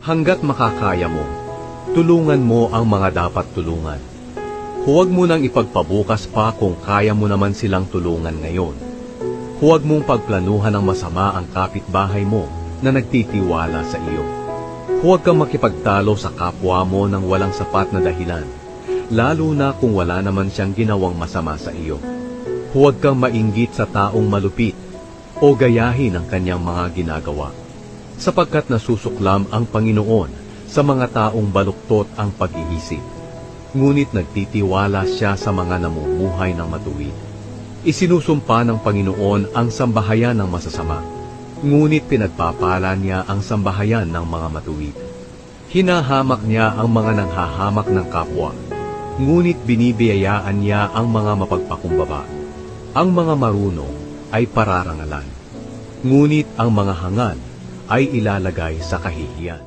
Hanggat makakaya mo, tulungan mo ang mga dapat tulungan. Huwag mo nang ipagpabukas pa kung kaya mo naman silang tulungan ngayon. Huwag mong pagplanuhan ng masama ang kapitbahay mo na nagtitiwala sa iyo. Huwag kang makipagtalo sa kapwa mo ng walang sapat na dahilan, lalo na kung wala naman siyang ginawang masama sa iyo. Huwag kang mainggit sa taong malupit o gayahin ang kanyang mga ginagawa, sapagkat nasusuklam ang Panginoon sa mga taong baluktot ang pag-iisip, ngunit nagtitiwala siya sa mga namumuhay ng matuwid. Isinusumpa ng Panginoon ang sambahayan ng masasama, ngunit pinagpapala niya ang sambahayan ng mga matuwid. Hinahamak niya ang mga nanghahamak ng kapwa, ngunit binibiyayaan niya ang mga mapagpakumbaba. Ang mga marunong ay pararangalan, ngunit ang mga hangal ay ilalagay sa kahihiyan.